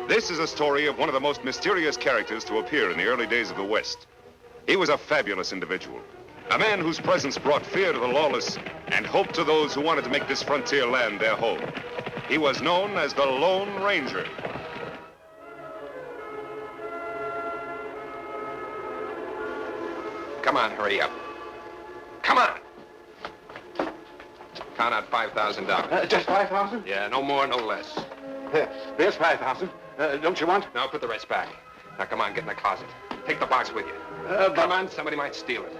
This is a story of one of the most mysterious characters to appear in the early days of the West. He was a fabulous individual, a man whose presence brought fear to the lawless and hope to those who wanted to make this frontier land their home. He was known as the Lone Ranger. Come on, hurry up. Come on. Count out $5,000. Just 5,000? Yeah, no more, no less. There's 5,000. Don't you want? Now put the rest back. Now come on, get in the closet. Take the box with you. Come on, somebody might steal it.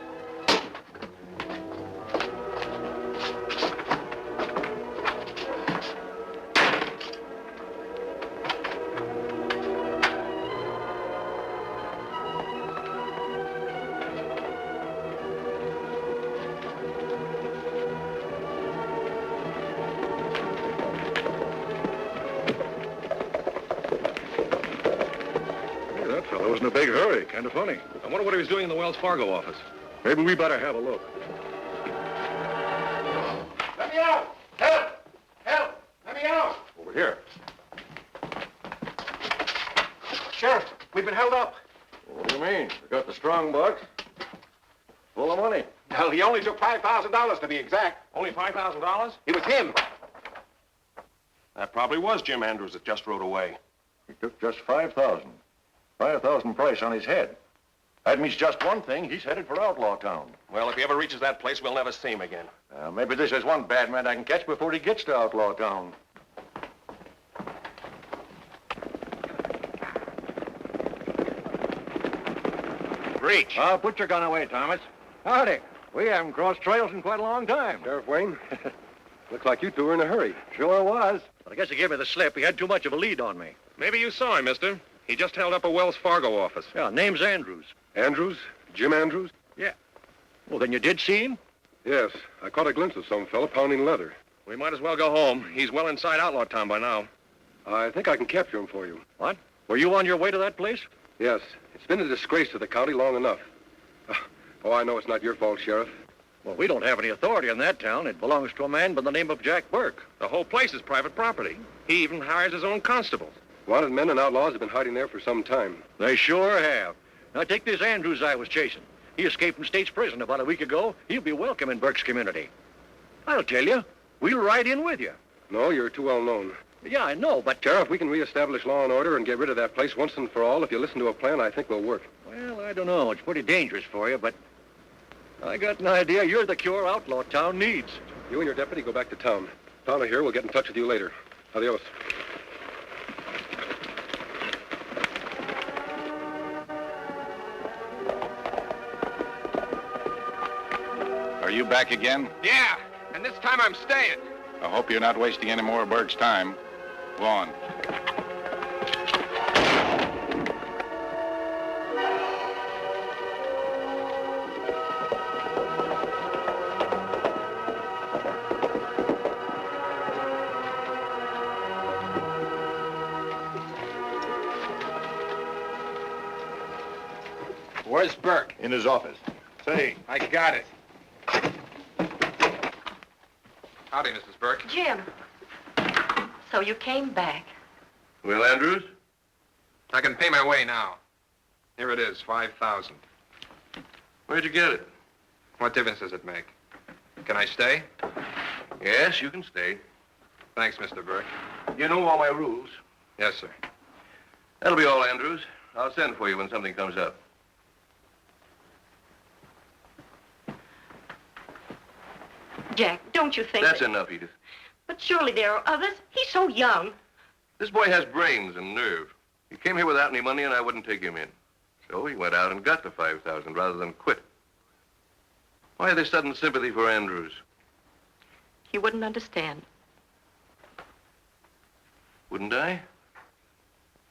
In a big hurry. Kind of funny. I wonder what he was doing in the Wells Fargo office. Maybe we better have a look. Let me out! Help! Help! Let me out! Over here. Sheriff, we've been held up. What do you mean? We got the strong box. Full of money. Well, he only took $5,000 to be exact. Only $5,000? It was him. That probably was Jim Andrews that just rode away. He took just 5,000. 5,000 price on his head. That means just one thing. He's headed for Outlaw Town. Well, if he ever reaches that place, we'll never see him again. Maybe this is one bad man I can catch before he gets to Outlaw Town. Reach. Put your gun away, Thomas. Howdy. We haven't crossed trails in quite a long time. Sheriff Wayne, looks like you two were in a hurry. Sure was. But I guess he gave me the slip. He had too much of a lead on me. Maybe you saw him, mister. He just held up a Wells Fargo office. Yeah, name's Andrews. Andrews? Jim Andrews? Yeah. Well, then you did see him? Yes. I caught a glimpse of some fella pounding leather. We might as well go home. He's well inside Outlaw Town by now. I think I can capture him for you. What? Were you on your way to that place? Yes. It's been a disgrace to the county long enough. Oh, I know it's not your fault, Sheriff. Well, we don't have any authority in that town. It belongs to a man by the name of Jack Burke. The whole place is private property. He even hires his own constables. Wanted men and outlaws have been hiding there for some time. They sure have. Now, take this Andrews I was chasing. He escaped from state's prison about a week ago. He'll be welcome in Burke's community. I'll tell you, we'll ride in with you. No, you're too well known. Yeah, I know, but... Sheriff, we can reestablish law and order and get rid of that place once and for all. If you listen to a plan I think will work. Well, I don't know. It's pretty dangerous for you, but I got an idea. You're the cure Outlaw Town needs. You and your deputy go back to town. Fowler here will get in touch with you later. Adios. Are you back again? Yeah, and this time I'm staying. I hope you're not wasting any more of Berg's time. Go on. Where's Burke? In his office. Say. I got it. Howdy, Mrs. Burke. Jim. So you came back. Well, Andrews? I can pay my way now. Here it is, 5,000. Where'd you get it? What difference does it make? Can I stay? Yes, you can stay. Thanks, Mr. Burke. You know all my rules. Yes, sir. That'll be all, Andrews. I'll send for you when something comes up. Jack, don't you think That's that... enough, Edith. But surely there are others. He's so young. This boy has brains and nerve. He came here without any money, and I wouldn't take him in. So he went out and got the 5,000 rather than quit. Why this sudden sympathy for Andrews? He wouldn't understand. Wouldn't I?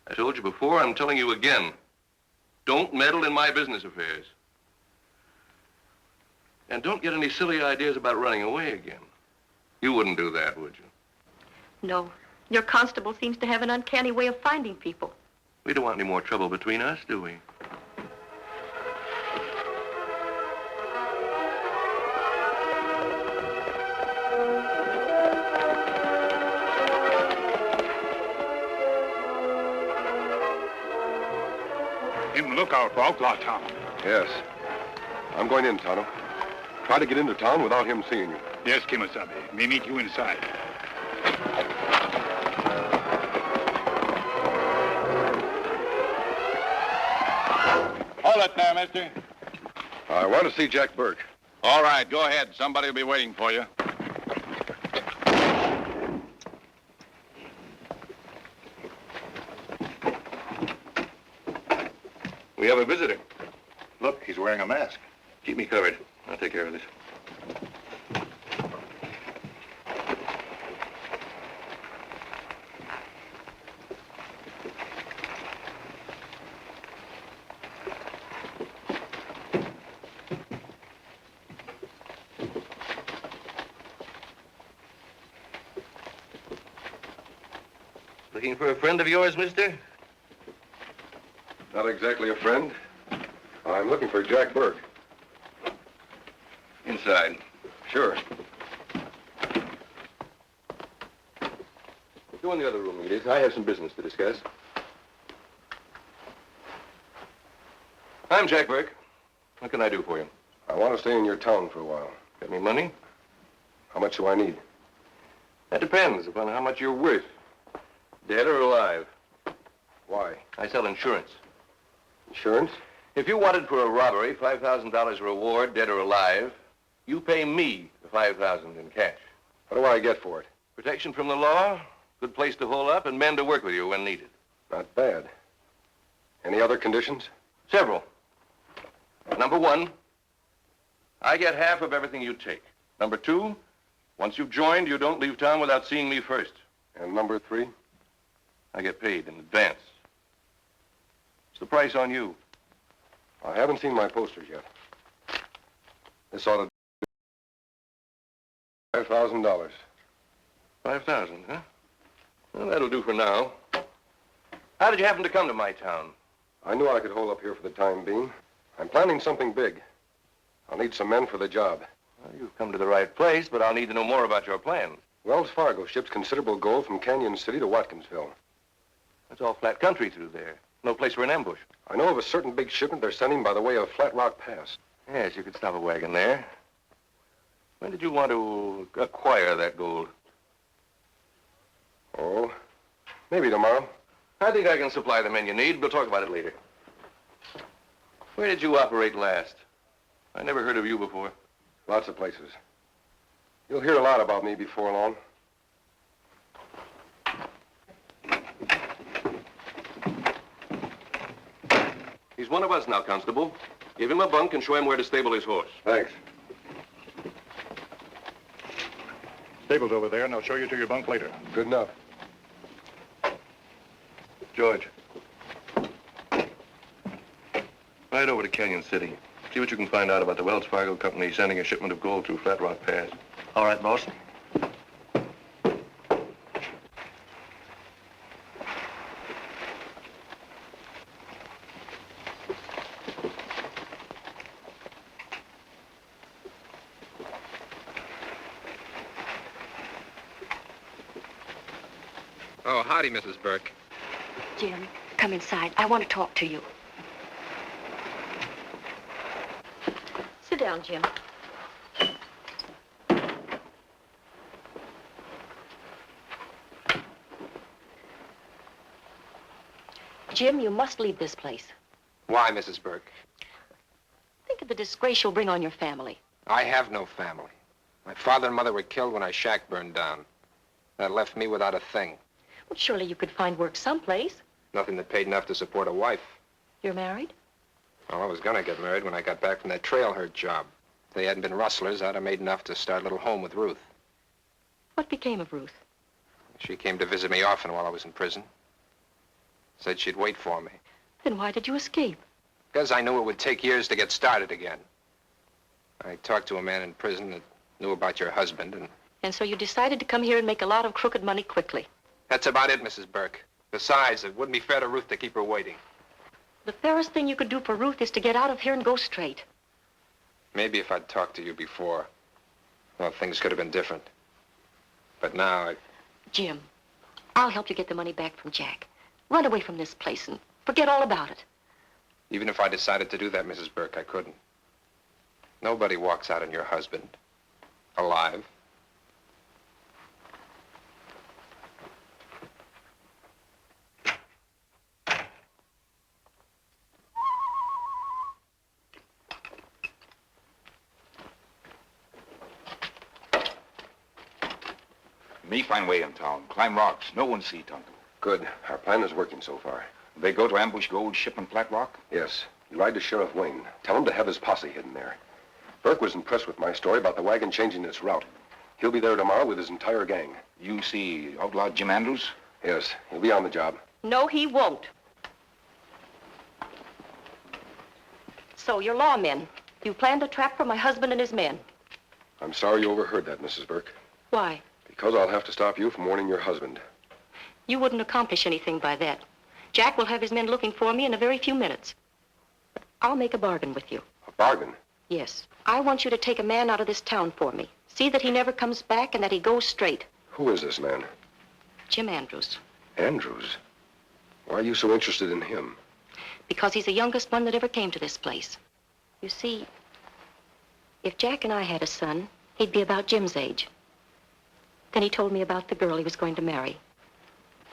I told you before, I'm telling you again. Don't meddle in my business affairs. And don't get any silly ideas about running away again. You wouldn't do that, would you? No. Your constable seems to have an uncanny way of finding people. We don't want any more trouble between us, do we? Him look out for Outlaw Town. Yes. I'm going in, Tonto. Try to get into town without him seeing you. Yes, Kimasabi. Me meet you inside. Hold it there, mister. I want to see Jack Burke. All right, go ahead. Somebody will be waiting for you. We have a visitor. Look, he's wearing a mask. Keep me covered. I'll take care of this. Looking for a friend of yours, mister? Not exactly a friend. I'm looking for Jack Burke. Inside. Sure. Go in the other room, Edith. I have some business to discuss. I'm Jack Burke. What can I do for you? I want to stay in your town for a while. Got any money? How much do I need? That depends upon how much you're worth. Dead or alive. Why? I sell insurance. Insurance? If you wanted for a robbery, $5,000 reward, dead or alive, you pay me the $5,000 in cash. What do I get for it? Protection from the law, good place to hole up, and men to work with you when needed. Not bad. Any other conditions? Several. Number one, I get half of everything you take. Number two, once you've joined, you don't leave town without seeing me first. And number three? I get paid in advance. It's the price on you. I haven't seen my posters yet. This ought to be $5,000. 5,000, huh? Well, that'll do for now. How did you happen to come to my town? I knew I could hold up here for the time being. I'm planning something big. I'll need some men for the job. Well, you've come to the right place, but I'll need to know more about your plans. Wells Fargo ships considerable gold from Canyon City to Watkinsville. That's all flat country through there. No place for an ambush. I know of a certain big shipment they're sending by the way of Flat Rock Pass. Yes, you could stop a wagon there. When did you want to acquire that gold? Oh, maybe tomorrow. I think I can supply the men you need. We'll talk about it later. Where did you operate last? I never heard of you before. Lots of places. You'll hear a lot about me before long. He's one of us now, Constable. Give him a bunk and show him where to stable his horse. Thanks. Stable's over there, and I'll show you to your bunk later. Good enough. George. Ride over to Canyon City. See what you can find out about the Wells Fargo Company sending a shipment of gold through Flat Rock Pass. All right, boss. Oh, howdy, Mrs. Burke. Jim, come inside. I want to talk to you. Sit down, Jim. Jim, you must leave this place. Why, Mrs. Burke? Think of the disgrace you'll bring on your family. I have no family. My father and mother were killed when our shack burned down. That left me without a thing. Well, surely you could find work someplace. Nothing that paid enough to support a wife. You're married? Well, I was gonna get married when I got back from that trail herd job. If they hadn't been rustlers, I'd have made enough to start a little home with Ruth. What became of Ruth? She came to visit me often while I was in prison. Said she'd wait for me. Then why did you escape? Because I knew it would take years to get started again. I talked to a man in prison that knew about your husband, and... And so you decided to come here and make a lot of crooked money quickly. That's about it, Mrs. Burke. Besides, it wouldn't be fair to Ruth to keep her waiting. The fairest thing you could do for Ruth is to get out of here and go straight. Maybe if I'd talked to you before, well, things could have been different. But now, Jim, I'll help you get the money back from Jack. Run away from this place and forget all about it. Even if I decided to do that, Mrs. Burke, I couldn't. Nobody walks out on your husband alive. Me find way in town. Climb rocks. No one see Tonto. Good. Our plan is working so far. They go to ambush gold ship in Flat Rock? Yes. You ride to Sheriff Wayne. Tell him to have his posse hidden there. Burke was impressed with my story about the wagon changing its route. He'll be there tomorrow with his entire gang. You see Outlaw Jim Andrews? Yes. He'll be on the job. No, he won't. So, you're lawmen. You planned a trap for my husband and his men. I'm sorry you overheard that, Mrs. Burke. Why? Because I'll have to stop you from warning your husband. You wouldn't accomplish anything by that. Jack will have his men looking for me in a very few minutes. I'll make a bargain with you. A bargain? Yes. I want you to take a man out of this town for me. See that he never comes back and that he goes straight. Who is this man? Jim Andrews. Andrews? Why are you so interested in him? Because he's the youngest one that ever came to this place. You see, if Jack and I had a son, he'd be about Jim's age. Then he told me about the girl he was going to marry.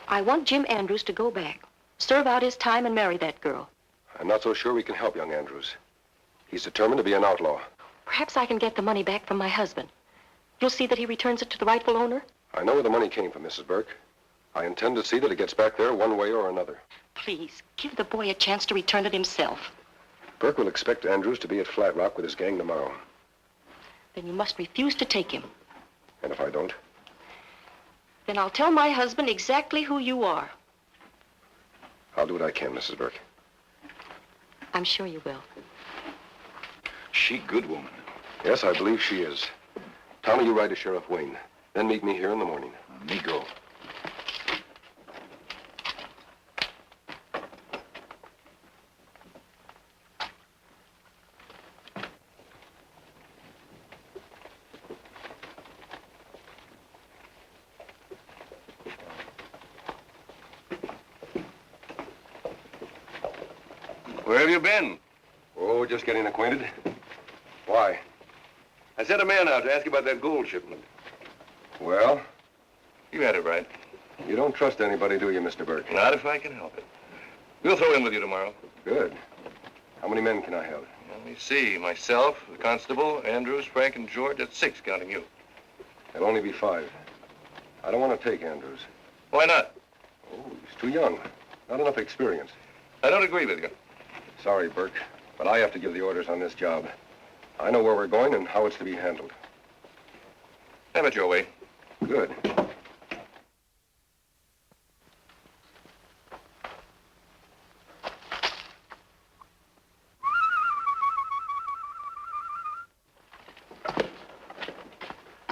I want Jim Andrews to go back, serve out his time, and marry that girl. I'm not so sure we can help young Andrews. He's determined to be an outlaw. Perhaps I can get the money back from my husband. You'll see that he returns it to the rightful owner? I know where the money came from, Mrs. Burke. I intend to see that it gets back there one way or another. Please, give the boy a chance to return it himself. Burke will expect Andrews to be at Flat Rock with his gang tomorrow. Then you must refuse to take him. And if I don't? Then I'll tell my husband exactly who you are. I'll do what I can, Mrs. Burke. I'm sure you will. She good woman. Yes, I believe she is. Tommy, you ride to Sheriff Wayne. Then meet me here in the morning. Me go. Where have you been? Oh, just getting acquainted. Why? I sent a man out to ask you about that gold shipment. Well, You had it right. you don't trust anybody, do you, Mr. Burke? Not if I can help it. We'll throw in with you tomorrow. Good. How many men can I have? Let me see. Myself, the constable, Andrews, Frank, and George. That's 6, counting you. There'll only be 5. I don't want to take Andrews. Why not? Oh, he's too young. Not enough experience. I don't agree with you. Sorry, Burke, but I have to give the orders on this job. I know where we're going and how it's to be handled. Have it your way. Good.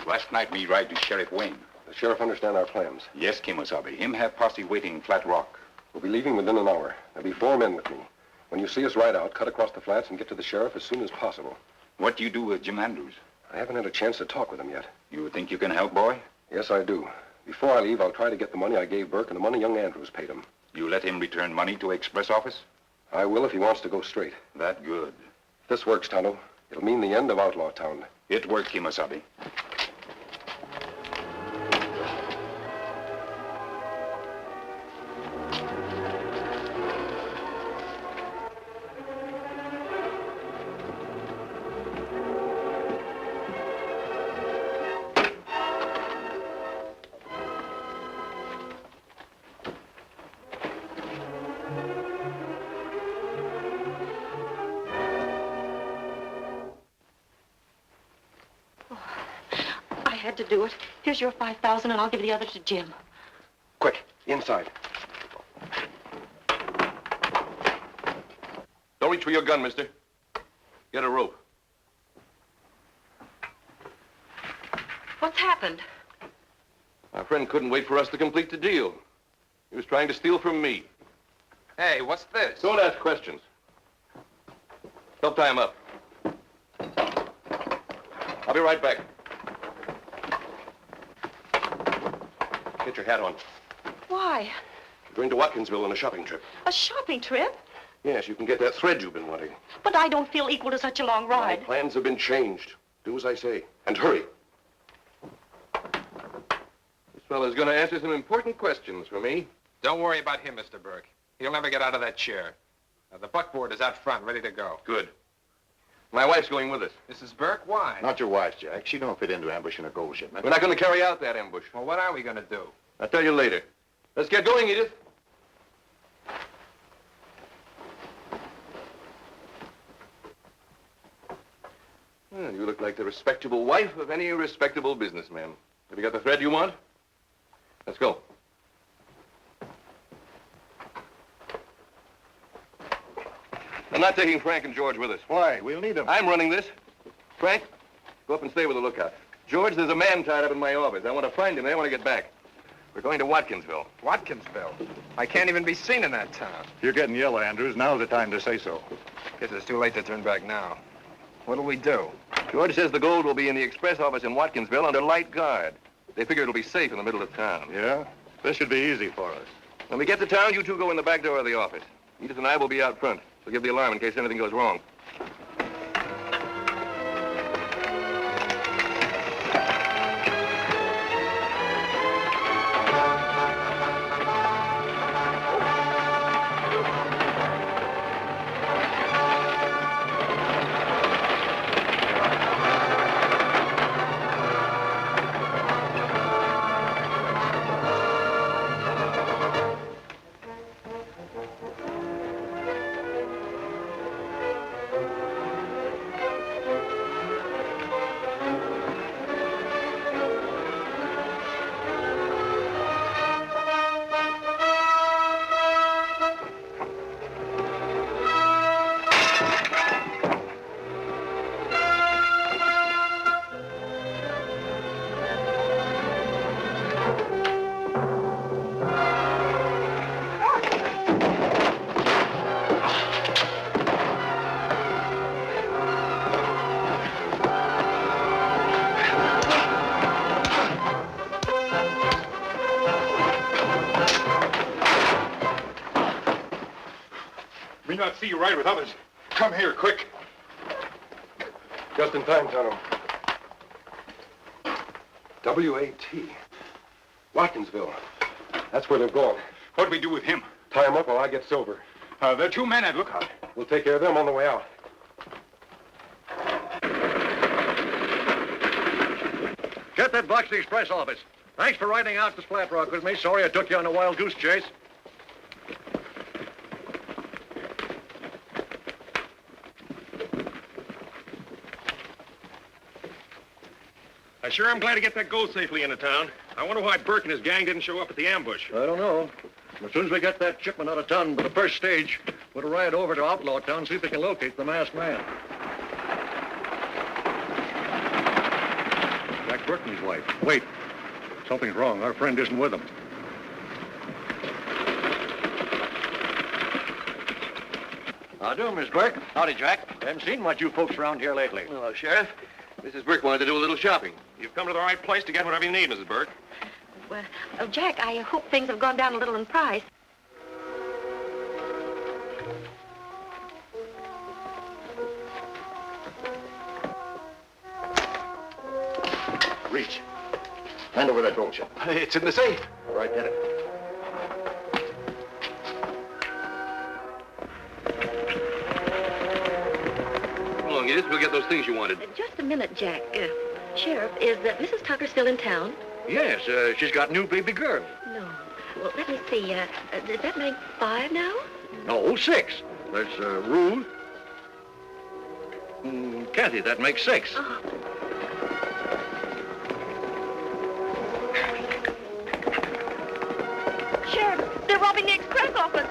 Last night me ride to Sheriff Wayne. The sheriff understand our plans. Yes, Kimosabe. Him have posse waiting in Flat Rock. We'll be leaving within an hour. There'll be 4 men with me. When you see us ride out, cut across the flats and get to the sheriff as soon as possible. What do you do with Jim Andrews? I haven't had a chance to talk with him yet. You think you can help, boy? Yes, I do. Before I leave, I'll try to get the money I gave Burke and the money young Andrews paid him. You let him return money to express office? I will if he wants to go straight. That good. If this works, Tonto, it'll mean the end of Outlaw Town. It worked, Kimosabe. I had to do it. Here's your 5,000, and I'll give the other to Jim. Quick, inside. Don't reach for your gun, mister. Get a rope. What's happened? My friend couldn't wait for us to complete the deal. He was trying to steal from me. Hey, what's this? Don't ask questions. Help tie him up. I'll be right back. Get your hat on. Why? We're going to Watkinsville on a shopping trip. A shopping trip? Yes, you can get that thread you've been wanting. But I don't feel equal to such a long My ride. plans have been changed. Do as I say. And hurry. This fellow's going to answer some important questions for me. Don't worry about him, Mr. Burke. He'll never get out of that chair. The buckboard is out front, ready to go. Good. My wife's going with us. Mrs. Burke, why? Not your wife, Jack. She don't fit into ambushing a gold shipment. We're not going to carry out that ambush. Well, what are we going to do? I'll tell you later. Let's get going, Edith. Well, you look like the respectable wife of any respectable businessman. Have you got the thread you want? Let's go. I'm not taking Frank and George with us. Why? We'll need them. I'm running this. Frank, go up and stay with the lookout. George, there's a man tied up in my office. I want to find him. I want to get back. We're going to Watkinsville. Watkinsville? I can't even be seen in that town. You're getting yellow, Andrews. Now's the time to say so. Guess it's too late to turn back now. What'll we do? George says the gold will be in the express office in Watkinsville under light guard. They figure it'll be safe in the middle of town. Yeah? This should be easy for us. When we get to town, you two go in the back door of the office. Edith and I will be out front. So give the alarm in case anything goes wrong. Me not see you ride with others. Come here, quick. Just in time, Tonto. W-A-T. Watkinsville. That's where they're going. What do we do with him? Tie him up while I get silver. There are 2 men at lookout. We'll take care of them on the way out. Get that box to the express office. Thanks for riding out to Flat Rock with me. Sorry I took you on a wild goose chase. I sure am glad to get that gold safely into town. I wonder why Burke and his gang didn't show up at the ambush. I don't know. As soon as we get that shipment out of town for the first stage, we'll ride over to Outlaw Town, see if we can locate the masked man. Jack Burke and his wife. Wait. Something's wrong. Our friend isn't with them. How do, Miss Burke? Howdy, Jack. Haven't seen much you folks around here lately. Hello, Sheriff. Mrs. Burke wanted to do a little shopping. You've come to the right place to get whatever you need, Mrs. Burke. Well, Jack, I hope things have gone down a little in price. Reach. Hand over that gold ship. It's in the safe. All right, get it. Come along, Edith. We'll get those things you wanted. Just a minute, Jack. Sheriff, is Mrs. Tucker still in town? Yes, she's got a new baby girl. No. Well, let me see. Does that make 5 now? No, 6. There's Ruth. Kathy, that makes 6. Oh. Sheriff, they're robbing the express office.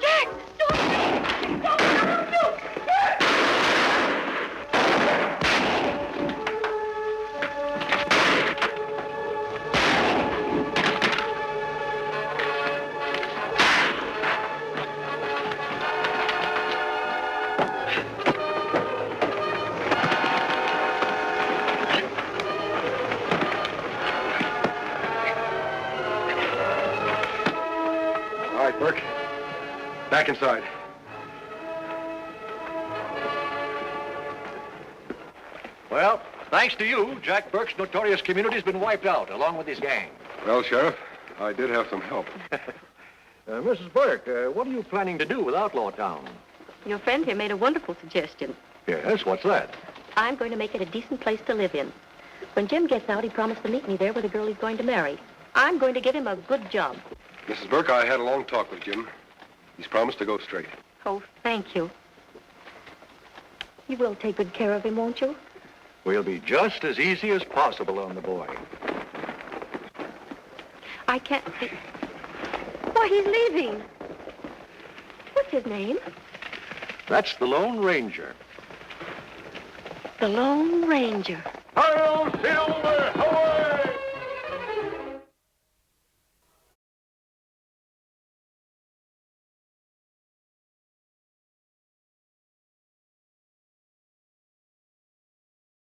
Jack, don't! Don't! All right, Burke. Back inside. Well, thanks to you, Jack Burke's notorious community's been wiped out, along with his gang. Well, Sheriff, I did have some help. Mrs. Burke, what are you planning to do with Outlaw Town? Your friend here made a wonderful suggestion. Yes, what's that? I'm going to make it a decent place to live in. When Jim gets out, he promised to meet me there with the girl he's going to marry. I'm going to give him a good job. Mrs. Burke, I had a long talk with Jim. He's promised to go straight. Oh, thank you. You will take good care of him, won't you? We'll be just as easy as possible on the boy. I can't see. Why, he's leaving. What's his name? That's the Lone Ranger. The Lone Ranger. Hail, Silver, away!